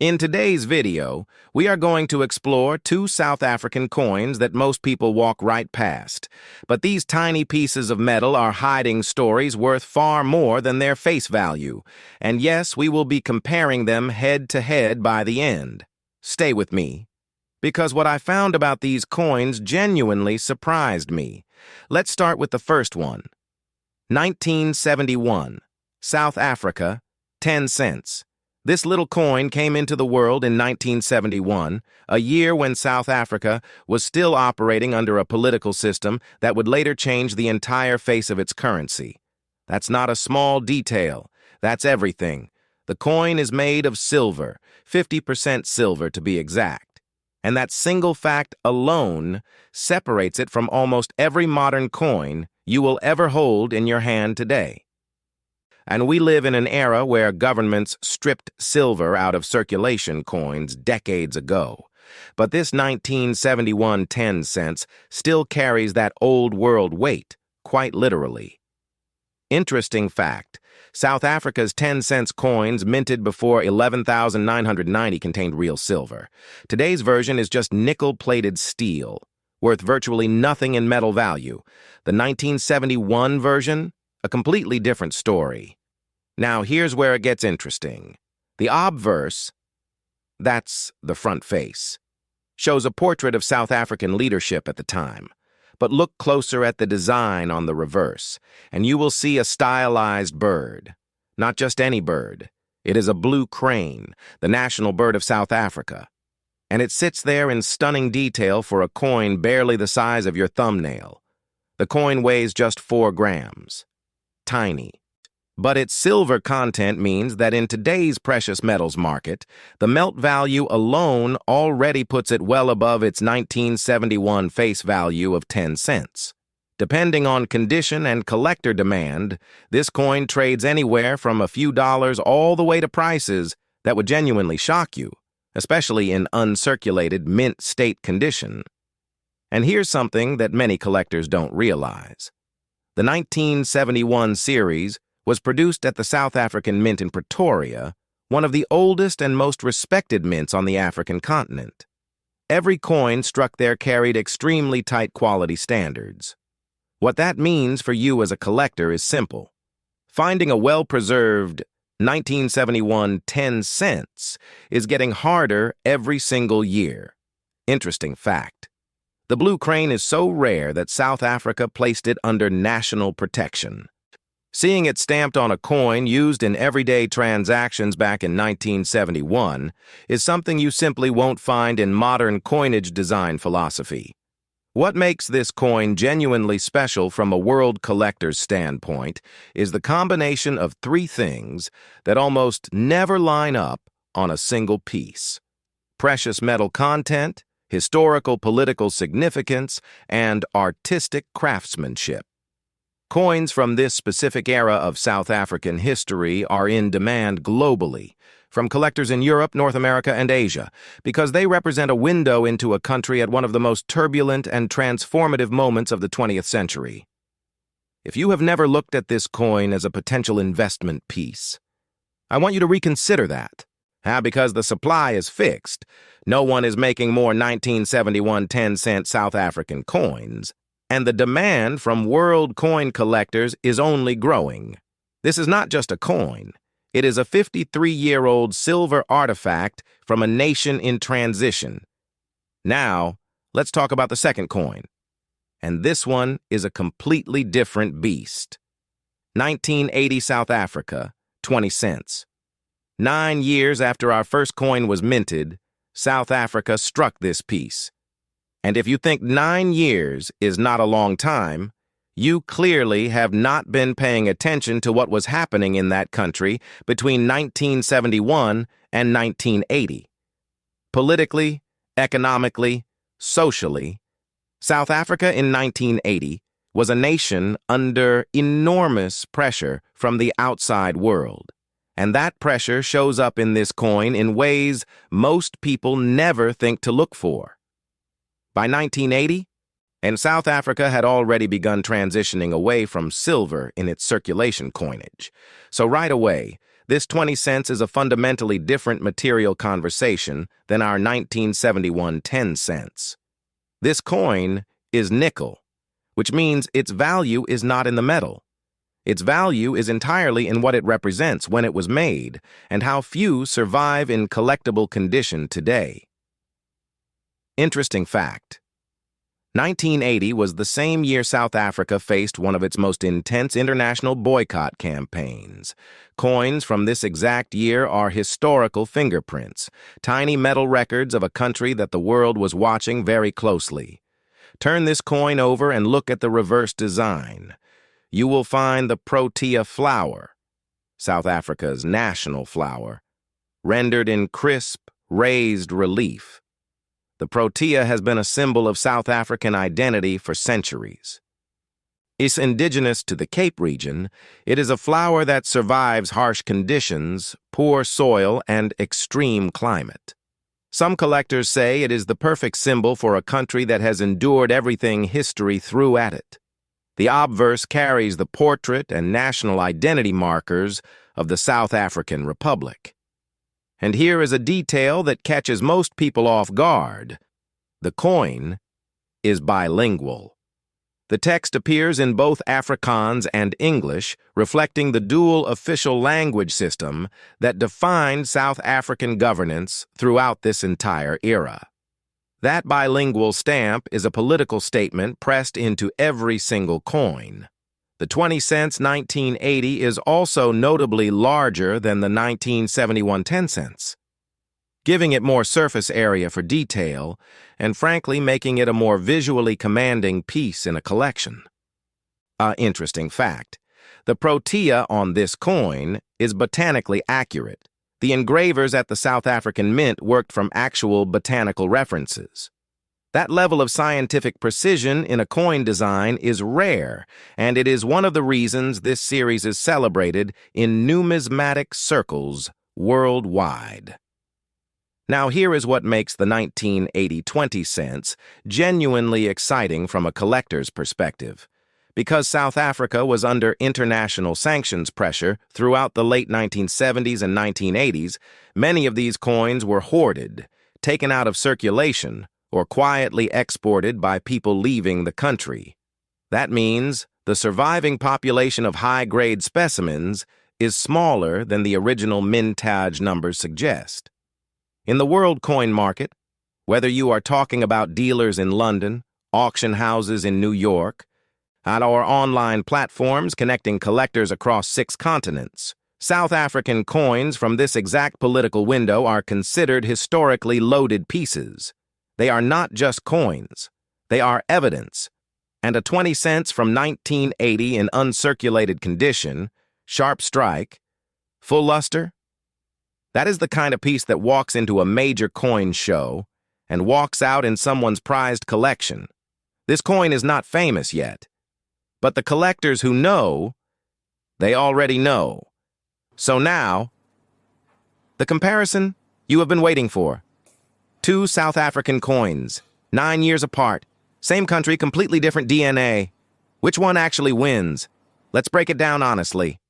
In today's video, we are going to explore two South African coins that most people walk right past. But these tiny pieces of metal are hiding stories worth far more than their face value. And yes, we will be comparing them head to head by the end. Stay with me, because what I found about these coins genuinely surprised me. Let's start with the first one. 1971, South Africa, 10 cents. This little coin came into the world in 1971, a year when South Africa was still operating under a political system that would later change the entire face of its currency. That's not a small detail. That's everything. The coin is made of silver, 50% silver to be exact. And that single fact alone separates it from almost every modern coin you will ever hold in your hand today. And we live in an era where governments stripped silver out of circulation coins decades ago. But this 1971 10 cents still carries that old world weight, quite literally. Interesting fact, South Africa's 10 cents coins minted before 11,990 contained real silver. Today's version is just nickel-plated steel, worth virtually nothing in metal value. The 1971 version, a completely different story. Now, here's where it gets interesting. The obverse, that's the front face, shows a portrait of South African leadership at the time. But look closer at the design on the reverse, and you will see a stylized bird. Not just any bird. It is a blue crane, the national bird of South Africa. And it sits there in stunning detail for a coin barely the size of your thumbnail. The coin weighs just 4 grams. Tiny. But its silver content means that in today's precious metals market, the melt value alone already puts it well above its 1971 face value of 10 cents. Depending on condition and collector demand, this coin trades anywhere from a few dollars all the way to prices that would genuinely shock you, especially in uncirculated mint state condition. And here's something that many collectors don't realize. The 1971 series was produced at the South African Mint in Pretoria, one of the oldest and most respected mints on the African continent. Every coin struck there carried extremely tight quality standards. What that means for you as a collector is simple. Finding a well-preserved 1971 10 cents is getting harder every single year. Interesting fact. The blue crane is so rare that South Africa placed it under national protection. Seeing it stamped on a coin used in everyday transactions back in 1971 is something you simply won't find in modern coinage design philosophy. What makes this coin genuinely special from a world collector's standpoint is the combination of 3 things that almost never line up on a single piece: precious metal content, historical political significance, and artistic craftsmanship. Coins from this specific era of South African history are in demand globally, from collectors in Europe, North America, and Asia, because they represent a window into a country at one of the most turbulent and transformative moments of the 20th century. If you have never looked at this coin as a potential investment piece, I want you to reconsider that. Because the supply is fixed. No one is making more 1971 10 cent South African coins. And the demand from world coin collectors is only growing. This is not just a coin. It is a 53-year-old silver artifact from a nation in transition. Now, let's talk about the second coin. And this one is a completely different beast. 1980 South Africa, 20 cents. 9 years after our first coin was minted, South Africa struck this piece. And if you think 9 years is not a long time, you clearly have not been paying attention to what was happening in that country between 1971 and 1980. Politically, economically, socially, South Africa in 1980 was a nation under enormous pressure from the outside world. And that pressure shows up in this coin in ways most people never think to look for. By 1980, and South Africa had already begun transitioning away from silver in its circulation coinage. So right away, This 20 cents is a fundamentally different material conversation than our 1971 10 cents. This coin is nickel, which means its value is not in the metal. Its value is entirely in what it represents when it was made and how few survive in collectible condition today. Interesting fact. 1980 was the same year South Africa faced one of its most intense international boycott campaigns. Coins from this exact year are historical fingerprints, tiny metal records of a country that the world was watching very closely. Turn this coin over and look at the reverse design. You will find the protea flower, South Africa's national flower, rendered in crisp, raised relief. The protea has been a symbol of South African identity for centuries. It's indigenous to the Cape region. It is a flower that survives harsh conditions, poor soil, and extreme climate. Some collectors say it is the perfect symbol for a country that has endured everything history threw at it. The obverse carries the portrait and national identity markers of the South African Republic. And here is a detail that catches most people off guard. The coin is bilingual. The text appears in both Afrikaans and English, reflecting the dual official language system that defined South African governance throughout this entire era. That bilingual stamp is a political statement pressed into every single coin. The 20 cents 1980 is also notably larger than the 1971 10 cents, giving it more surface area for detail and frankly making it a more visually commanding piece in a collection. Interesting fact, the protea on this coin is botanically accurate. The engravers at the South African Mint worked from actual botanical references. That level of scientific precision in a coin design is rare, and it is one of the reasons this series is celebrated in numismatic circles worldwide. Now here is what makes the 1980 20 cents genuinely exciting from a collector's perspective. Because South Africa was under international sanctions pressure throughout the late 1970s and 1980s, many of these coins were hoarded, taken out of circulation, or quietly exported by people leaving the country. That means the surviving population of high-grade specimens is smaller than the original mintage numbers suggest. In the world coin market, whether you are talking about dealers in London, auction houses in New York, at our online platforms connecting collectors across 6 continents, South African coins from this exact political window are considered historically loaded pieces. They are not just coins. They are evidence. And a 20 cents from 1980 in uncirculated condition, sharp strike, full luster, that is the kind of piece that walks into a major coin show and walks out in someone's prized collection. This coin is not famous yet. But the collectors who know, they already know. So now, the comparison you have been waiting for. 2 South African coins, 9 years apart, same country, completely different DNA. Which one actually wins? Let's break it down honestly.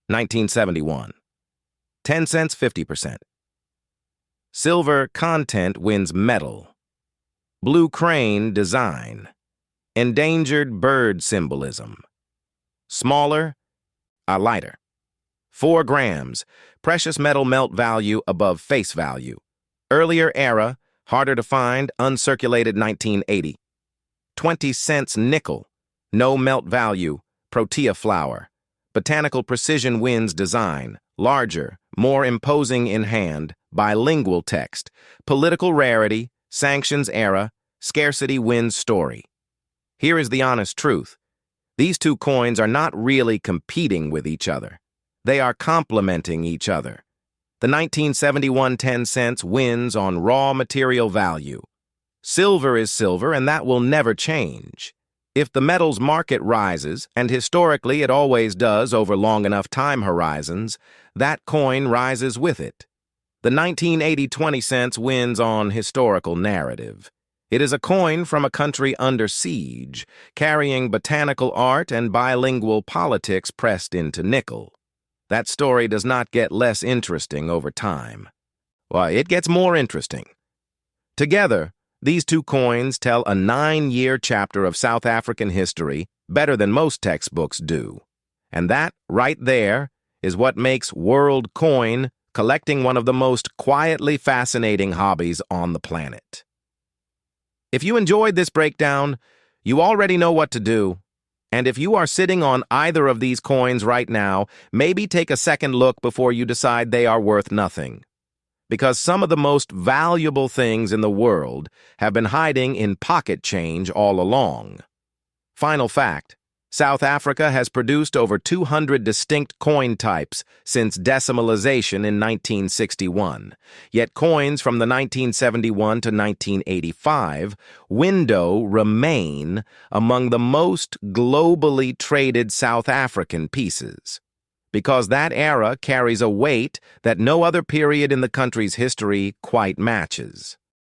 1971. 10 cents, 50%. Silver content wins metal. Blue crane design. Endangered bird symbolism. Smaller, lighter. 4 grams, precious metal melt value above face value. Earlier era, harder to find, uncirculated 1980. 20 cents nickel, no melt value, protea flower. Botanical precision wins design, larger, more imposing in hand, bilingual text. Political rarity, sanctions era, scarcity wins story. Here is the honest truth. These 2 coins are not really competing with each other. They are complementing each other. The 1971 10 cents wins on raw material value. Silver is silver, and that will never change. If the metals market rises, and historically it always does over long enough time horizons, that coin rises with it. The 1980 20 cents wins on historical narrative. It is a coin from a country under siege, carrying botanical art and bilingual politics pressed into nickel. that story does not get less interesting over time. Well, it gets more interesting. Together, these two coins tell a 9-year chapter of South African history better than most textbooks do. And that, right there, is what makes world coin collecting one of the most quietly fascinating hobbies on the planet. If you enjoyed this breakdown, you already know what to do. And if you are sitting on either of these coins right now, maybe take a second look before you decide they are worth nothing. Because some of the most valuable things in the world have been hiding in pocket change all along. Final fact, South Africa has produced over 200 distinct coin types since decimalization in 1961. Yet coins from the 1971 to 1985 window remain among the most globally traded South African pieces, because that era carries a weight that no other period in the country's history quite matches.